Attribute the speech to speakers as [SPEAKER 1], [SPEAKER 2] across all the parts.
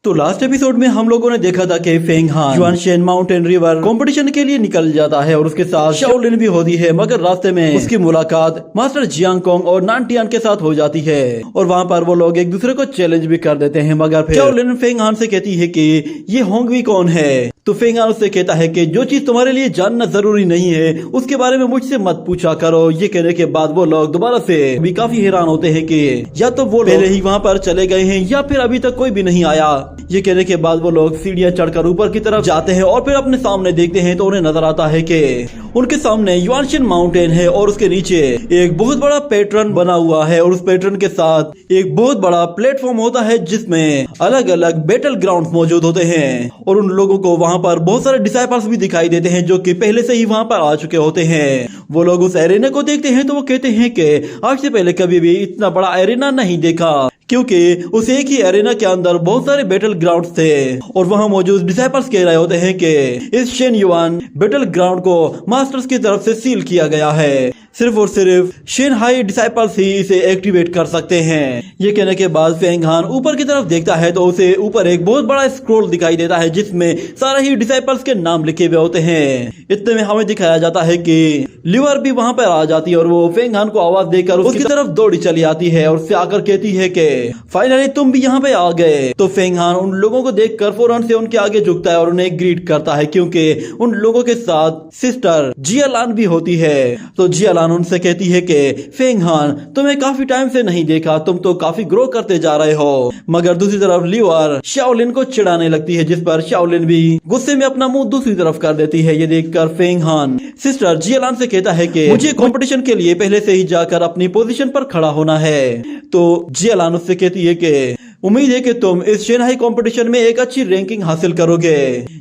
[SPEAKER 1] तो last episode में हम लोगों ने देखा था कि फेंग हान जुआनशेन माउंटेन रिवर कंपटीशन के लिए निकल जाता है और उसके साथ शाओलिन भी होती है, मगर रास्ते में उसकी मुलाकात मास्टर जियांग कोंग और नानटियान के साथ हो जाती है और वहाँ पर वो लोग एक दूसरे को चैलेंज भी कर देते हैं। मगर फिर शाओलिन फेंग हान से कहती है कि ये होंगवी कौन है, तो फेंग हान उससे कहता है कि जो चीज तुम्हारे लिए जानना जरूरी नहीं है उसके बारे में मुझसे मत पूछा करो। ये कहने के बाद वो लोग दोबारा से भी काफी हैरान होते हैं कि या तो वो पहले ही वहाँ पर चले गए हैं या फिर अभी तक कोई भी नहीं आया। ये कहने के बाद वो लोग सीढ़ियां चढ़कर ऊपर की तरफ जाते हैं और फिर अपने सामने देखते हैं तो उन्हें नजर आता है कि उनके सामने युआनशिन माउंटेन है और उसके नीचे एक बहुत बड़ा पैटर्न बना हुआ है और उस पैटर्न के साथ एक बहुत बड़ा प्लेटफॉर्म होता है जिसमें अलग अलग बैटल ग्राउंड मौजूद होते हैं और उन लोगों को वहाँ पर बहुत सारे डिसाइपल्स भी दिखाई देते हैं जो कि पहले से ही वहाँ पर आ चुके होते हैं। वो लोग उस एरेना को देखते हैं तो वो कहते हैं कि आज से पहले कभी भी इतना बड़ा एरेना नहीं देखा, क्योंकि उस एक ही एरेना के अंदर बहुत सारे बैटल ग्राउंड थे और वहां मौजूद डिसाइपल्स कह रहे होते हैं कि इस शेन युआन बैटल ग्राउंड को मास्टर्स की तरफ से सील किया गया है, सिर्फ और सिर्फ शेन हाई डिसाइपल्स ही इसे एक्टिवेट कर सकते हैं। ये कहने के बाद फेंग हान ऊपर की तरफ देखता है तो उसे ऊपर एक बहुत बड़ा स्क्रोल दिखाई देता है जिसमें सारे ही डिसाइपल्स के नाम लिखे हुए होते हैं। इतने में हमें दिखाया जाता है कि लिवर भी वहां पर आ जाती है और वो फेंग हान को आवाज देकर उसकी तरफ दौड़ी चली आती है और उससे आकर कहती है कि फाइनली तुम भी यहाँ पे आ गए। तो फेंग हान उन लोगों को देखकर फौरन से उनके आगे झुकता है और उन्हें ग्रीट करता है, क्योंकि उन लोगों के साथ सिस्टर जियालान भी होती है। तो जियालान उनसे कहती है कि फेंग हान तुम्हें काफी टाइम से नहीं देखा, तुम तो काफी ग्रो करते जा रहे हो। मगर दूसरी तरफ लिवर शाओलिन को चिढ़ाने लगती है, जिस पर शाओलिन भी गुस्से में अपना मुंह दूसरी तरफ कर देती है। ये देखकर फेंग हान सिस्टर जियालान से कहता है कि मुझे कंपटीशन के लिए पहले से ही जाकर अपनी पोजीशन पर खड़ा होना है। तो जियालान उससे कहती है कि उम्मीद है कि तुम इस शेनहाई कंपटीशन में एक अच्छी रैंकिंग हासिल करोगे।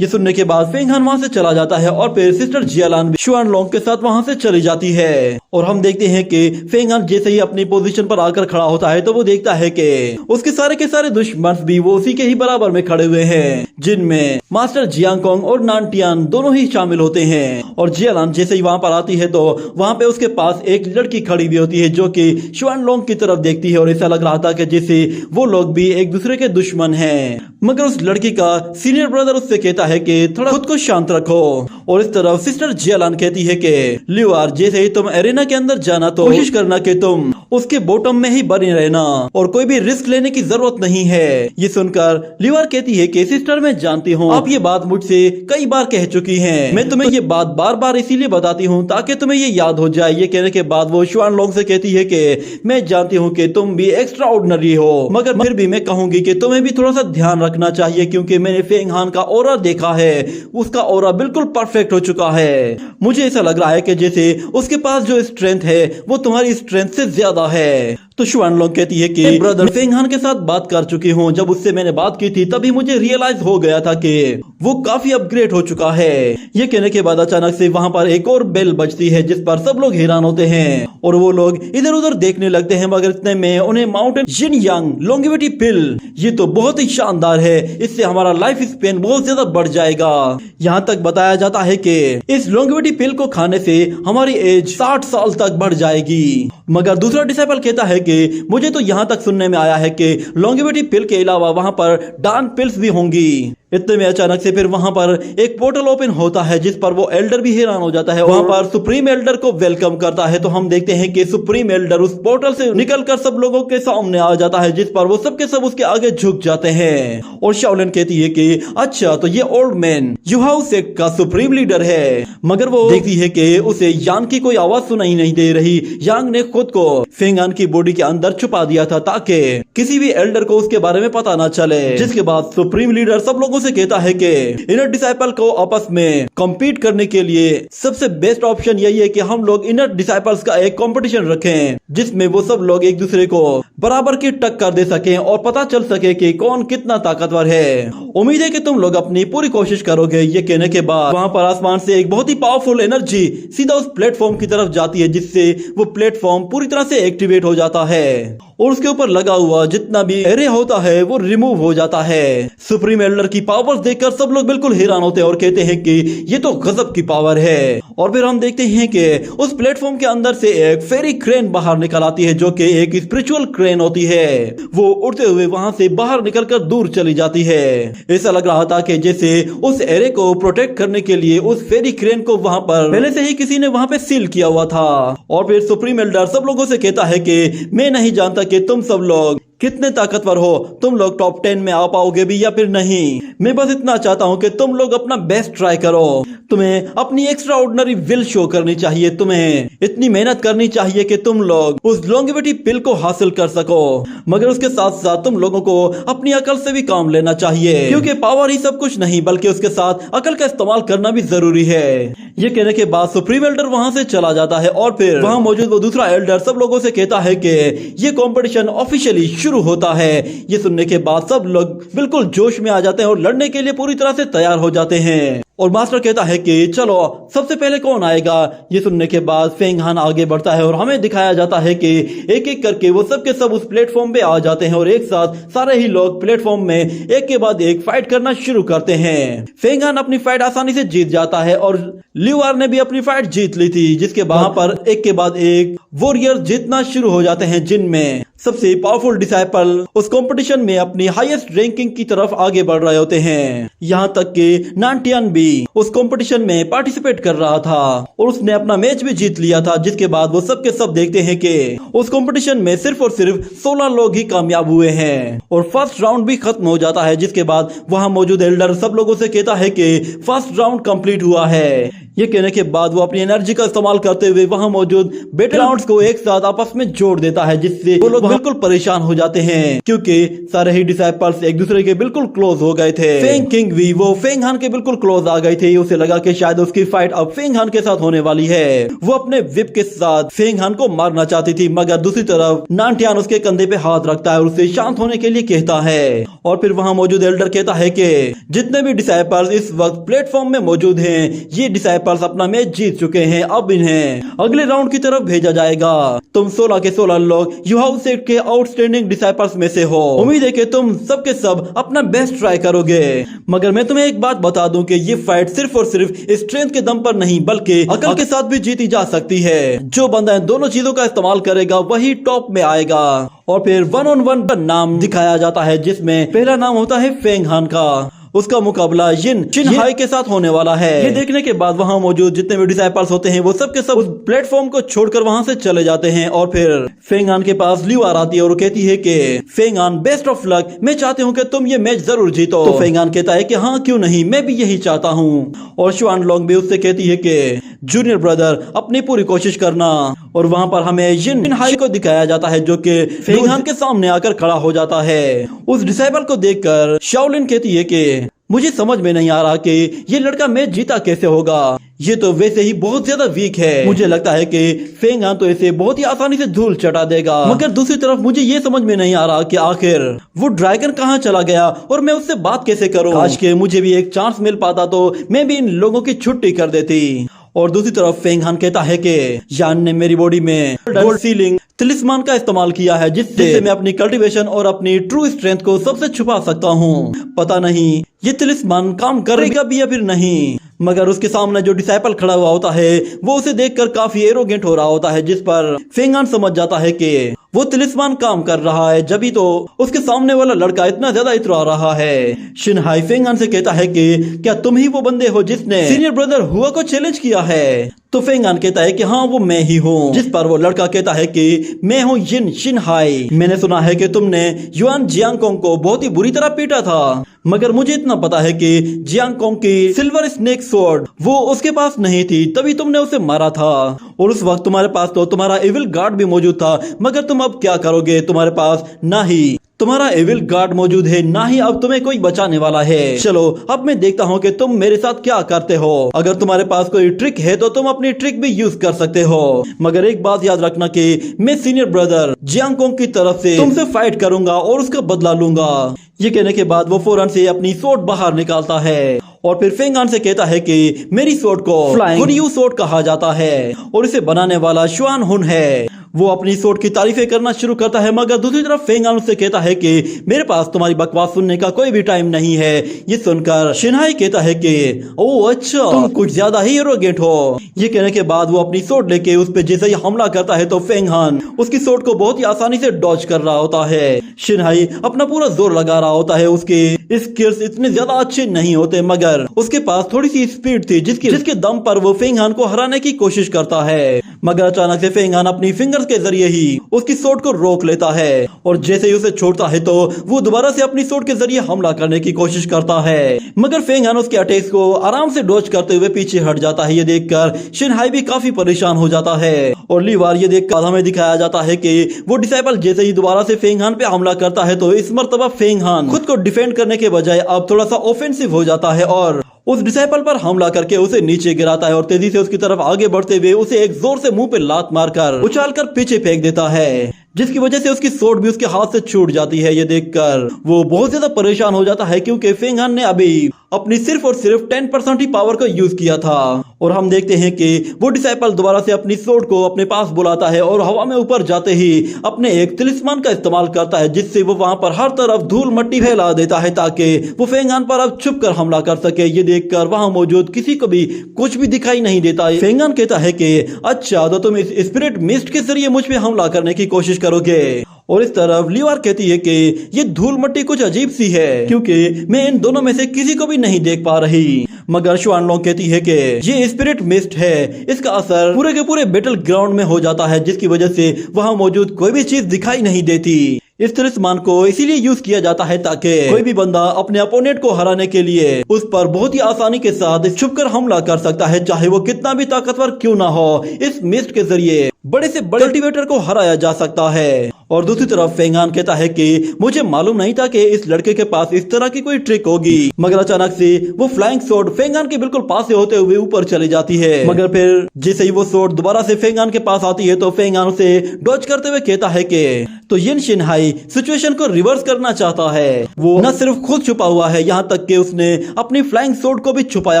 [SPEAKER 1] ये सुनने के बाद फेंग हान वहाँ से चला जाता है और फिर सिस्टर जियालान शुआन लोंग के साथ वहाँ से चली जाती है और हम देखते हैं कि फेंग हान जैसे ही अपनी पोजीशन पर आकर खड़ा होता है तो वो देखता है कि उसके सारे के सारे दुश्मन भी वो उसी के ही बराबर में खड़े हुए हैं, जिनमें मास्टर जियांग कोंग और नानटियान दोनों ही शामिल होते हैं। और जियालान जैसे ही वहाँ पर आती है तो वहाँ पे उसके पास एक लड़की खड़ी हुई होती है जो कि शुआन लोंग की तरफ देखती है और ऐसा लग रहा था कि जैसे वो लोग एक दूसरे के दुश्मन हैं। मगर उस लड़की का सीनियर ब्रदर उससे कहता है कि थोड़ा खुद को शांत रखो। और इस तरफ सिस्टर जियालान कहती है कि लिवर जैसे ही तुम एरेना के अंदर जाना तो कोशिश करना कि तुम उसके बॉटम में ही बने रहना और कोई भी रिस्क लेने की जरूरत नहीं है। ये सुनकर लिवर कहती है कि सिस्टर मैं जानती हूँ आप ये बात मुझसे कई बार कह चुकी हैं, मैं तुम्हें ये बात बार बार इसीलिए बताती हूँ ताकि तुम्हें ये याद हो जाए। ये कहने के बाद वो शुआन लोंग से कहती है कि मैं जानती हूँ कि तुम भी एक्स्ट्रा ऑर्डिनरी हो, मगर फिर भी मैं कहूंगी कि तुम्हें भी थोड़ा सा ध्यान रखना चाहिए, क्योंकि मैंने फेंग हान का ऑरा देखा है, उसका ऑरा बिल्कुल परफेक्ट हो चुका है। मुझे ऐसा लग रहा है कि जैसे उसके पास जो स्ट्रेंथ है वो तुम्हारी स्ट्रेंथ से ज्यादा है। तो शुआन लोंग कहती है कि ब्रदर फेंग हान के साथ बात कर चुकी हूँ, जब उससे मैंने बात की थी तभी मुझे रियलाइज हो गया था कि वो काफी अपग्रेड हो चुका है। ये कहने के बाद अचानक से वहाँ पर एक और बेल बजती है जिस पर सब लोग हैरान होते हैं और वो लोग इधर उधर देखने लगते हैं। मगर इतने में उन्हें माउंटेन जिन यांग लॉन्गेविटी पिल, ये तो बहुत ही शानदार है, इससे हमारा लाइफ स्पेन बहुत ज्यादा बढ़ जाएगा। यहाँ तक बताया जाता है कि इस लॉन्गेविटी पिल को खाने से हमारी एज 60 साल तक बढ़ जाएगी। मगर दूसरा डिसाइपल कहता है कि मुझे तो यहाँ तक सुनने में आया है कि लॉन्गेविटी पिल के अलावा वहाँ पर डान पिल्स भी होंगी। इतने में अचानक से फिर वहां पर एक पोर्टल ओपन होता है जिस पर वो एल्डर भी हैरान हो जाता है। वहां पर सुप्रीम एल्डर को वेलकम करता है तो हम देखते हैं कि सुप्रीम एल्डर उस पोर्टल से निकलकर सब लोगों के सामने आ जाता है, जिस पर वो सबके सब उसके आगे झुक जाते हैं। और शाओलिन कहती है कि अच्छा तो ये ओल्ड मैन युहाउ सेक्ट का सुप्रीम लीडर है। मगर वो देखती है कि उसे यांग की कोई आवाज सुनाई नहीं दे रही। यांग ने खुद को फेंग हान की बॉडी के अंदर छुपा दिया था ताकि किसी भी एल्डर को उसके बारे में पता ना चले। जिसके बाद सुप्रीम लीडर सब लोगों से कहता है कि इनर डिसाइपल को आपस में कम्पीट करने के लिए सबसे बेस्ट ऑप्शन यही है कि हम लोग इनर डिसाइपल्स का एक कंपटीशन रखें जिसमें वो सब लोग एक दूसरे को बराबर की टक्कर दे सकें और पता चल सके कि कौन कितना ताकतवर है। उम्मीद है कि तुम लोग अपनी पूरी कोशिश करोगे। ये कहने के बाद वहां पर आसमान से एक बहुत ही पावरफुल एनर्जी सीधा उस प्लेटफॉर्म की तरफ जाती है, जिससे वो प्लेटफॉर्म पूरी तरह से एक्टिवेट हो जाता है और उसके ऊपर लगा हुआ जितना भी एरे होता है वो रिमूव हो जाता है। सुप्रीम एल्डर की पावर्स देखकर सब लोग बिल्कुल हैरान होते हैं और कहते हैं कि ये तो गजब की पावर है। और फिर हम देखते हैं कि उस प्लेटफॉर्म के अंदर से एक फेरी क्रेन बाहर निकल आती है जो कि एक स्पिरिचुअल क्रेन होती है। वो उड़ते हुए वहां से बाहर निकलकर दूर चली जाती है। ऐसा लग रहा था कि जैसे उस एरिया को प्रोटेक्ट करने के लिए उस फेरी क्रेन को वहां पर पहले से ही किसी ने वहां पे सील किया हुआ था। और फिर सुप्रीम एल्डर सब लोगों से कहता है कि मैं नहीं जानता कि तुम सब लोग कितने ताकतवर हो, तुम लोग टॉप 10 में आ पाओगे भी या फिर नहीं। मैं बस इतना चाहता हूं कि तुम लोग अपना बेस्ट ट्राई करो। तुम्हें अपनी एक्स्ट्रा ऑर्डिनरी विल शो करनी चाहिए। तुम्हें इतनी मेहनत करनी चाहिए कि तुम लोग उस लॉन्गेविटी पिल को हासिल कर सको। मगर उसके साथ साथ तुम लोगों को अपनी अकल से भी काम लेना चाहिए, क्योंकि पावर ही सब कुछ नहीं बल्कि उसके साथ अकल का इस्तेमाल करना भी जरूरी है। ये कहने के बाद सुप्रीम एल्डर वहां से चला जाता है और फिर वहां मौजूद वो दूसरा एल्डर सब लोगों से कहता है कि ये कंपटीशन ऑफिशियली शुरू होता है। ये सुनने के बाद सब लोग बिल्कुल जोश में आ जाते हैं और लड़ने के लिए पूरी तरह से तैयार हो जाते हैं। और मास्टर कहता है कि चलो सबसे पहले कौन आएगा। ये सुनने के बाद फेंग हान आगे बढ़ता है और हमें दिखाया जाता है कि एक एक करके वो सब के सब उस प्लेटफॉर्म पे आ जाते हैं और एक साथ सारे ही लोग प्लेटफॉर्म में एक के बाद एक फाइट करना शुरू करते हैं। फेंग हान अपनी फाइट आसानी से जीत जाता है और ल्यूआर ने भी अपनी फाइट जीत ली थी, जिसके वहां पर एक के बाद एक वॉरियर जीतना शुरू हो जाते हैं, जिनमें सबसे पावरफुल डिसाइपल उस कंपटीशन में अपनी हाईएस्ट रैंकिंग की तरफ आगे बढ़ रहे होते हैं। यहाँ तक कि नांटियान भी उस कंपटीशन में पार्टिसिपेट कर रहा था और उसने अपना मैच भी जीत लिया था। जिसके बाद वो सब के सब देखते हैं कि उस कंपटीशन में सिर्फ और सिर्फ 16 लोग ही कामयाब हुए हैं और फर्स्ट राउंड भी खत्म हो जाता है। जिसके बाद वहां मौजूद एल्डर सब लोगों से कहता है कि फर्स्ट राउंड कंप्लीट हुआ है। ये कहने के बाद वो अपनी एनर्जी का इस्तेमाल करते हुए वहां मौजूद बैटल राउंड्स को एक साथ आपस में जोड़ देता है, जिससे वो लोग बिल्कुल परेशान हो जाते हैं क्योंकि सारे ही डिसाइपल्स एक दूसरे के बिल्कुल क्लोज हो गए थे। फेंग किंग भी वो फेंग हान के बिल्कुल क्लोज आ गई थी। उसे लगा कि शायद उसकी फाइट अब फेंग हान के साथ होने वाली है। वो अपने विप के साथ फेंग हान को मारना चाहती थी, मगर दूसरी तरफ नांटियान उसके कंधे पे हाथ रखता है और उसे शांत होने के लिए कहता है। और फिर वहां मौजूद एल्डर कहता है कि जितने भी डिसाइपल्स इस वक्त प्लेटफॉर्म में मौजूद हैं, ये डिसाइपल्स अपना मैच जीत चुके हैं। अब इन्हें अगले राउंड की तरफ भेजा जाएगा। तुम 16 के 16 लोग युहाउ सेट के आउटस्टैंडिंग डिसाइपल्स में से हो। उम्मीद है कि तुम सब के सब अपना बेस्ट ट्राई करोगे। मगर मैं तुम्हें एक बात बता दूं कि ये फाइट सिर्फ और सिर्फ स्ट्रेंथ के दम पर नहीं बल्कि अकल के साथ भी जीती जा सकती है। जो बंदा इन दोनों चीजों का इस्तेमाल करेगा वही टॉप में आएगा। और फिर 1-on-1 का नाम दिखाया जाता है, जिसमें पहला नाम होता है फेंग हान का। उसका मुकाबला यिन शिनहाई के साथ होने वाला है। ये देखने के बाद वहां मौजूद जितने भी डिसाइपल्स होते हैं वो सब के सब उस प्लेटफॉर्म को छोड़कर वहां से चले जाते हैं। और फिर फेंग हान के पास ल्यूआर आती है और कहती है कि फेंग हान बेस्ट ऑफ लक, मैं चाहती हूँ कि तुम ये मैच जरूर जीतो। तो फेंग हान कहता है कि हाँ क्यों नहीं, मैं भी यही चाहता हूँ। और शुआन लोंग भी उससे कहती है कि जूनियर ब्रदर अपनी पूरी कोशिश करना। और वहां पर हमें यिन शिनहाई को दिखाया जाता है जो कि फेंग हान के सामने आकर खड़ा हो जाता है। उस डिसाइपल को देखकर शाओलिन कहती है कि मुझे समझ में नहीं आ रहा कि ये लड़का मैच जीता कैसे होगा। ये तो वैसे ही बहुत ज्यादा वीक है। मुझे लगता है कि फेंग हान तो इसे बहुत ही आसानी से धूल चटा देगा। मगर दूसरी तरफ मुझे ये समझ में नहीं आ रहा कि आखिर वो ड्रैगन कहाँ चला गया और मैं उससे बात कैसे करूं। आज के मुझे भी एक चांस मिल पाता तो मैं भी इन लोगों की छुट्टी कर देती। और दूसरी तरफ फेंग हान कहता है कि यान ने मेरी बॉडी में गोल्ड सीलिंग तिलिस्मान का इस्तेमाल किया है, जिससे मैं अपनी कल्टीवेशन और अपनी ट्रू स्ट्रेंथ को सबसे छुपा सकता हूँ। पता नहीं ये तिलिस्मान काम करेगा भी या फिर नहीं। मगर उसके सामने जो डिसाइपल खड़ा हुआ होता है वो उसे देखकर काफी एरोगेंट हो रहा होता है, जिस पर फेंग हान समझ जाता है कि वो तिलिस्मान काम कर रहा है, जब तो उसके सामने वाला लड़का इतना ज्यादा इतरा रहा है। शिनहाई फेंग हान से कहता है कि क्या तुम ही वो बंदे हो जिसने सीनियर ब्रदर हुआ को चैलेंज किया है। तो फेंग हान कहता है कि हाँ वो मैं ही हूँ। जिस पर वो लड़का कहता है कि मैं हूँ यिन शिनहाई। मैंने सुना है कि तुमने युआन जियांगकोंग को बहुत ही बुरी तरह पीटा था, मगर मुझे इतना पता है कि जियांगकोंग की सिल्वर स्नेक स्वॉर्ड वो उसके पास नहीं थी, तभी तुमने उसे मारा था। और उस वक्त तुम्हारे पास तो तुम्हारा एविल गार्ड भी मौजूद था, मगर तुम अब क्या करोगे। तुम्हारे पास ना ही तुम्हारा एविल गार्ड मौजूद है, ना ही अब तुम्हें कोई बचाने वाला है। चलो अब मैं देखता हूँ कि तुम मेरे साथ क्या करते हो। अगर तुम्हारे पास कोई ट्रिक है तो तुम अपनी ट्रिक भी यूज कर सकते हो, मगर एक बात याद रखना कि मैं सीनियर ब्रदर जियांगकोंग की तरफ से तुमसे फाइट करूंगा और उसका बदला लूंगा। ये कहने के बाद वो फौरन से अपनी स्वॉर्ड बाहर निकालता है और फिर फेंग हान से कहता है कि मेरी स्वॉर्ड को फ्लाइंग हुनयू स्वॉर्ड कहा जाता है और इसे बनाने वाला शुआन हुन है। वो अपनी सोट की तारीफें करना शुरू करता है, मगर दूसरी तरफ फेंग हान उससे कहता है कि मेरे पास तुम्हारी बकवास सुनने का कोई भी टाइम नहीं है। ये सुनकर शिनहाई कहता है कि ओह अच्छा, तुम कुछ ज्यादा ही एरोगेंट हो। ये कहने के बाद वो अपनी सोट लेके उस पे जैसे ही हमला करता है तो फेंग हान उसकी सोट को बहुत ही आसानी से डॉज कर रहा होता है। शिनहाई अपना पूरा जोर लगा रहा होता है। उसके स्किल्स इतने ज्यादा अच्छे नहीं होते, मगर उसके पास थोड़ी सी स्पीड थी जिसके दम पर वो फेंग हान को हराने की कोशिश करता है। मगर अचानक से फेंग हान अपनी फिंगर्स के जरिए ही उसकी सोट को रोक लेता है और जैसे ही उसे छोड़ता है तो वो दोबारा से अपनी सोट के जरिए हमला करने की कोशिश करता है, मगर फेंग हान उसके अटैक्स को आराम से डॉज करते हुए पीछे हट जाता है। ये देखकर शिनहाई भी काफी परेशान हो जाता है और लीवार ये देखकर हमें दिखाया जाता है कि वो डिसाइपल जैसे ही दोबारा से फेंग हान पे हमला करता है तो इस मर्तबा फेंग हान खुद को डिफेंड करने के बजाय अब थोड़ा सा ऑफेंसिव हो जाता है और उस डिसाइपल पर हमला करके उसे नीचे गिराता है और तेजी से उसकी तरफ आगे बढ़ते हुए उसे एक जोर से मुंह पे लात मारकर उछालकर पीछे फेंक देता है, जिसकी वजह से उसकी सोट भी उसके हाथ से छूट जाती है। ये देखकर वो बहुत ज्यादा परेशान हो जाता है क्योंकि फेंग हान ने अभी अपनी सिर्फ और सिर्फ 10% ही पावर का यूज किया था और हम देखते हैं कि वो डिसाइपल दोबारा से अपनी सोट को अपने पास बुलाता है और हवा में ऊपर जाते ही अपने एक तिलिस्मान का इस्तेमाल करता है, जिससे वो वहां पर हर तरफ धूल मट्टी फैला देता है ताकि वो फेंग हान पर अब छुप कर हमला कर सके। ये देखकर वहां मौजूद किसी को भी कुछ भी दिखाई नहीं देता। फेंग हान कहता है कि अच्छा तो तुम इस स्पिरिट मिस्ट के जरिए मुझ पे हमला करने की कोशिश करोगे, और इस तरफ लीवार कहती है कि ये धूल मट्टी कुछ अजीब सी है क्योंकि मैं इन दोनों में से किसी को भी नहीं देख पा रही। मगर शुआन लोंग कहती है कि ये स्पिरिट मिस्ट है, इसका असर पूरे के पूरे बैटल ग्राउंड में हो जाता है, जिसकी वजह से वहां मौजूद कोई भी चीज दिखाई नहीं देती। इस तिलिस्मान को इसीलिए यूज किया जाता है ताकि कोई भी बंदा अपने अपोनेंट को हराने के लिए उस पर बहुत ही आसानी के साथ छुपकर हमला कर सकता है, चाहे वो कितना भी ताकतवर क्यों ना हो। इस मिस्ट के जरिए बड़े से बड़े कल्टीवेटर को हराया जा सकता है। और दूसरी तरफ फेंग हान कहता है कि मुझे मालूम नहीं था कि इस लड़के के पास इस तरह की कोई ट्रिक होगी, मगर अचानक से वो फ्लाइंग सोर्ड फेंग हान के बिल्कुल पास से होते हुए ऊपर चली जाती है। मगर फिर जैसे ही वो सोर्ड दोबारा से फेंग हान के पास आती है तो फेंग हान उसे डॉज करते हुए कहता है कि तो यिन शिनहाई सिचुएशन को रिवर्स करना चाहता है। वो न सिर्फ खुद छुपा हुआ है, यहाँ तक कि उसने अपनी फ्लाइंग सोर्ड को भी छुपाया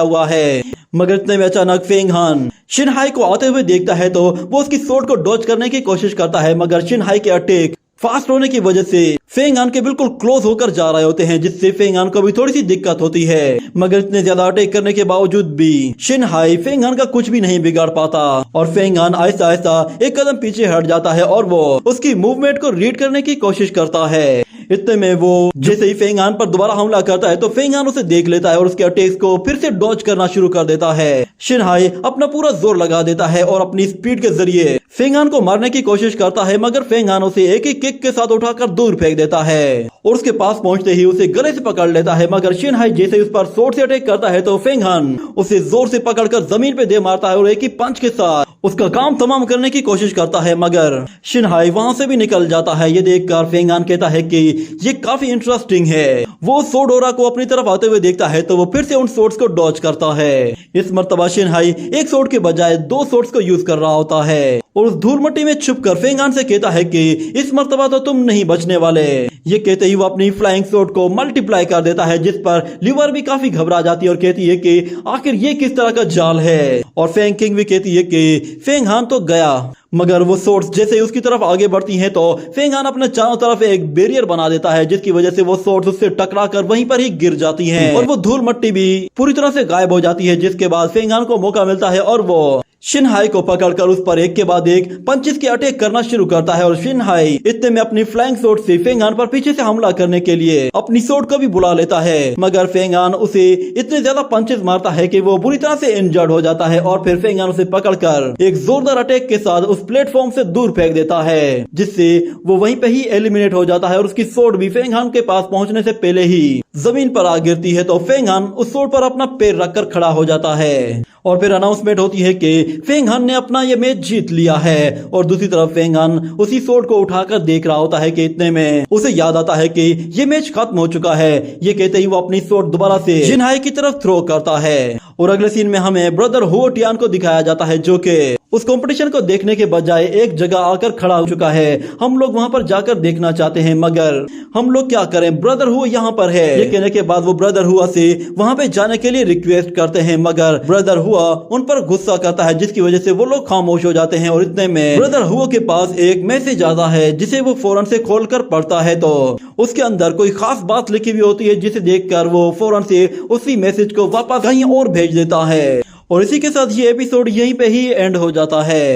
[SPEAKER 1] हुआ है। मगर इतने में अचानक फेंग हान शिनहाई को आते हुए देखता है तो वो उसकी सोर्ड को डॉज करने की कोशिश करता है, मगर शिनहाई के अटैक फास्ट होने की वजह से फेंग हान के बिल्कुल क्लोज होकर जा रहे होते हैं, जिससे फेंग हान को भी थोड़ी सी दिक्कत होती है। मगर इतने ज्यादा अटैक करने के बावजूद भी शिनहाई फेंग हान का कुछ भी नहीं बिगाड़ पाता और फेंग हान आहिस्ता आहिस्ता एक कदम पीछे हट जाता है और वो उसकी मूवमेंट को रीड करने की कोशिश करता है। इतने में वो जैसे ही फेंग हान पर दोबारा हमला करता है तो फेंग हान उसे देख लेता है और उसके अटैक्स को फिर से डॉज करना शुरू कर देता है। शिनहाई अपना पूरा जोर लगा देता है और अपनी स्पीड के जरिए फेंग हान को मारने की कोशिश करता है, मगर फेंग हान उसे एक ही किक के साथ उठाकर दूर फेंक देता है और उसके पास पहुंचते ही उसे गले से पकड़ लेता है। मगर शिनहाई जैसे ही उस पर सोर्ड से अटैक करता है तो फेंग हान उसे जोर से पकड़कर जमीन पे दे मारता है और एक ही पंच के साथ उसका काम तमाम करने की कोशिश करता है, मगर शिनहाई वहां से भी निकल जाता है। ये देखकर फेंग हान कहता है कि ये काफी इंटरेस्टिंग है। वो सोर्ड ओरा को अपनी तरफ आते हुए देखता है तो वो फिर से उन सोर्ड्स को डॉज करता है। इस मर्तबा शिनहाई एक सोर्ड के बजाय 2 सोर्ड्स को यूज कर रहा होता है और उस धूल मट्टी में छुपकर फेंग हान से कहता है कि इस मर्तबा तो तुम नहीं बचने वाले। ये कहते ही वो अपनी फ्लाइंग सोर्ड को मल्टीप्लाई कर देता है, जिस पर लीवर भी काफी घबरा जाती है और कहती है कि आखिर ये किस तरह का जाल है। और फेंग किंग भी कहती है कि फेंग हान तो गया, मगर वो सोर्ड्स जैसे ही उसकी तरफ आगे बढ़ती हैं तो फेंग हान अपने चारों तरफ एक बैरियर बना देता है, जिसकी वजह से वो सोर्ड्स उससे टकराकर वहीं पर ही गिर जाती हैं और वो धूल मट्टी भी पूरी तरह से गायब हो जाती है। जिसके बाद फेंग हान को मौका मिलता है और वो शिनहाई को पकड़कर उस पर एक के बाद एक पंचेस के अटैक करना शुरू करता है और शिनहाई इतने में अपनी फ्लाइंग सोर्ड से फेंग हान पर पीछे से हमला करने के लिए अपनी सोर्ड को भी बुला लेता है, मगर फेंग हान उसे इतने ज्यादा पंचेस मारता है कि वो बुरी तरह से इंजर्ड हो जाता है और फिर फेंग हान उसे पकड़कर एक जोरदार अटैक के साथ उस प्लेटफॉर्म से दूर फेंक देता है, जिससे वो वहीं पे ही एलिमिनेट हो जाता है और उसकी सोर्ड भी फेंग हान के पास पहुंचने से पहले ही जमीन पर आ गिरती है। तो फेंग हान उस सोर्ड पर अपना पैर रखकर खड़ा हो जाता है और फिर अनाउंसमेंट होती है कि फेंग हान ने अपना ये मैच जीत लिया है। और दूसरी तरफ फेंग हान उसी सोर्ड को उठाकर देख रहा होता है कि इतने में उसे याद आता है कि ये मैच खत्म हो चुका है। ये कहते ही वो अपनी सोर्ड दोबारा से शिनहाई की तरफ थ्रो करता है और अगले सीन में हमें ब्रदर हुओ टियान को दिखाया जाता है जो कि उस कंपटीशन को देखने के बजाय एक जगह आकर खड़ा हो चुका है। हम लोग वहां पर जाकर देखना चाहते हैं मगर हम लोग क्या करें, ब्रदर हुआ यहाँ पर है। ये कहने के बाद वो ब्रदर हुआ से वहां पे जाने के लिए रिक्वेस्ट करते हैं मगर ब्रदर हुआ उन पर गुस्सा करता है जिसकी वजह से वो लोग खामोश हो जाते हैं। और इतने में ब्रदर हुआ के पास एक मैसेज आता है जिसे वो फौरन से खोलकर पढ़ता है तो उसके अंदर कोई खास बात लिखी हुई होती है जिसे देखकर वो फौरन से उसी मैसेज को वापस कहीं और भेज देता है। और इसी के साथ ये एपिसोड यहीं पे ही एंड हो जाता है।